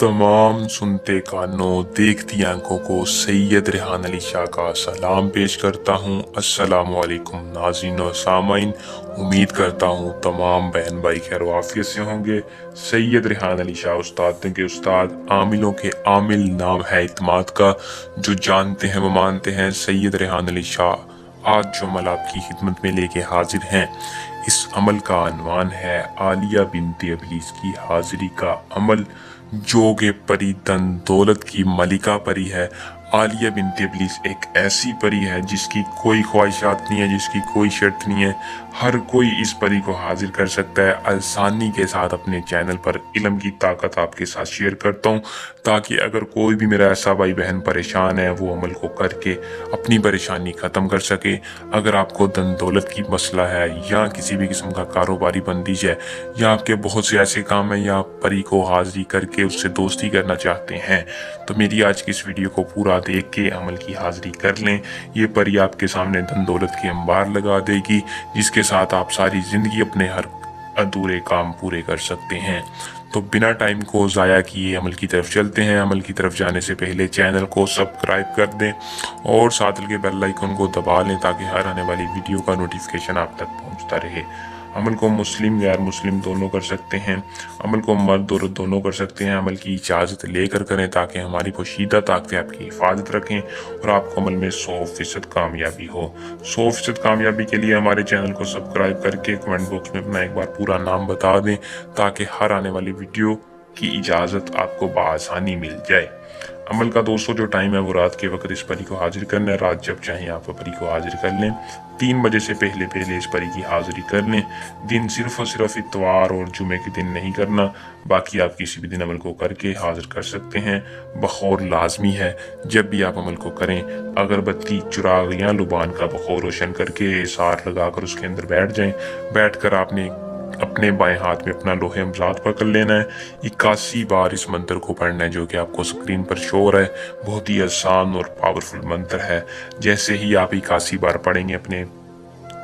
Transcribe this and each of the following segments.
तमाम सुनते कानों देखती आंखों को सैयद रेहान अली शाह का सलाम पेश करता हूँ। अस्सलामुअलैकुम नाज़रीन और सामाइन, उम्मीद करता हूँ तमाम बहन भाई खैर वाफियत से होंगे। सैयद रेहान अली शाह उस्ताद के उस्ताद, आमिलों के आमिल, नाम है इत्माद का। जो जानते हैं वो मानते हैं। सैयद रेहान अली शाह आज जो अमल आपकी खिदमत में लेके हाजिर हैं, इस अमल का अनवान है आलिया बिनते अबलीस की हाजिरी का अमल। जो कि परी धन दौलत की मलिका परी है। आलिया बिनते इब्लीस एक ऐसी परी है जिसकी कोई ख्वाहिशात नहीं है, जिसकी कोई शर्त नहीं है। हर कोई इस परी को हाजिर कर सकता है। आसानी के साथ अपने चैनल पर इल्म की ताकत आपके साथ शेयर करता हूँ, ताकि अगर कोई भी मेरा ऐसा भाई बहन परेशान है वो अमल को करके अपनी परेशानी ख़त्म कर सके। अगर आपको धन दौलत की मसला है या किसी भी किस्म का कारोबारी बंदिश है या आपके बहुत से ऐसे काम है या आप परी को हाजिरी करके उससे दोस्ती करना चाहते हैं, तो मेरी आज की इस वीडियो को पूरा देख के अमल की हाजिरी कर लें। ये परी आपके सामने धन दौलत के अंबार लगा देगी, जिसके साथ आप सारी ज़िंदगी अपने हर अधूरे काम पूरे कर सकते हैं। तो बिना टाइम को ज़ाया किए अमल की तरफ चलते हैं। अमल की तरफ जाने से पहले चैनल को सब्सक्राइब कर दें और साथ लगे बेल आइकन को दबा लें, ताकि हर आने वाली वीडियो का नोटिफिकेशन आप तक पहुंचता रहे। अमल को मुस्लिम गैर मुस्लिम दोनों कर सकते हैं। अमल को मर्द औरत दोनों कर सकते हैं। अमल की इजाज़त लेकर करें, ताकि हमारी पोशीदा ताकतें आपकी हिफाजत रखें और आपको अमल में 100% कामयाबी हो। 100% कामयाबी के लिए हमारे चैनल को सब्सक्राइब करके कमेंट बॉक्स में अपना एक बार पूरा नाम बता दें, ताकि हर आने वाली वीडियो की इजाज़त आपको बआसानी मिल जाए। अमल का दोस्तों जो टाइम है वो रात के वक्त इस परी को हाजिर करना है। रात जब चाहें आप परी को हाजिर कर लें। 3 बजे से पहले पहले इस परी की हाजिरी कर लें। दिन सिर्फ और सिर्फ इतवार और जुमे के दिन नहीं करना, बाकी आप किसी भी दिन अमल को करके हाजिर कर सकते हैं। बखौर लाजमी है। जब भी आप अमल को करें, अगरबत्ती, चिराग या लुबान का बखौर रोशन करके सार लगाकर उसके अंदर बैठ जाएं। बैठकर आपने अपने बाएं हाथ में अपना लोहे अमजाद पकड़ लेना है। 81 बार इस मंत्र को पढ़ना है, जो कि आपको स्क्रीन पर शो हो रहा है। बहुत ही आसान और पावरफुल मंत्र है। जैसे ही आप 81 बार पढ़ेंगे, अपने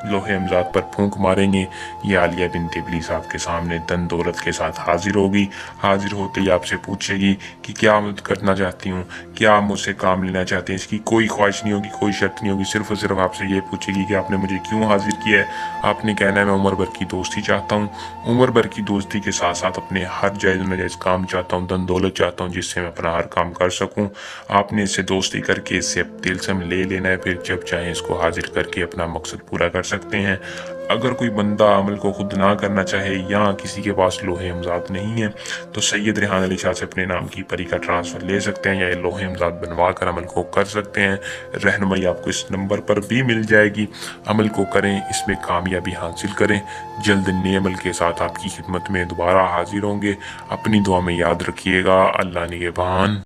लोहे अमजाद पर फूंक मारेंगे, ये आलिया बिनते इब्लीस आपके सामने धन दौलत के साथ हाजिर होगी। हाजिर होते ही आपसे पूछेगी कि क्या मदद करना चाहती हूँ, क्या आप मुझसे काम लेना चाहते हैं। इसकी कोई ख्वाहिश नहीं होगी, कोई शर्त नहीं होगी। सिर्फ और सिर्फ आपसे ये पूछेगी कि आपने मुझे क्यों हाजिर किया है। आपने कहना है मैं उम्र भर की दोस्ती चाहता हूँ। उम्र भर की दोस्ती के साथ साथ अपने हर जायज़ नाजायज़ काम चाहता हूँ, धन दौलत चाहता हूँ, जिससे मैं अपना हर काम कर सकूँ। आपने इससे दोस्ती करके इससे तिलस्म ले लेना है। फिर जब चाहें इसको हाजिर करके अपना मकसद पूरा कर सकते हैं। अगर कोई बंदा अमल को खुद ना करना चाहे या किसी के पास लोहे अमजाद नहीं है, तो सैयद रेहान अली शाह से अपने नाम की परी का ट्रांसफ़र ले सकते हैं या ये लोहे अमजाद बनवा कर अमल को कर सकते हैं। रहनुमाई आपको इस नंबर पर भी मिल जाएगी। अमल को करें, इसमें कामयाबी हासिल करें। जल्द नए अमल के साथ आपकी खिदमत में दोबारा हाजिर होंगे। अपनी दुआ में याद रखिएगा। अल्लाह निगहबान।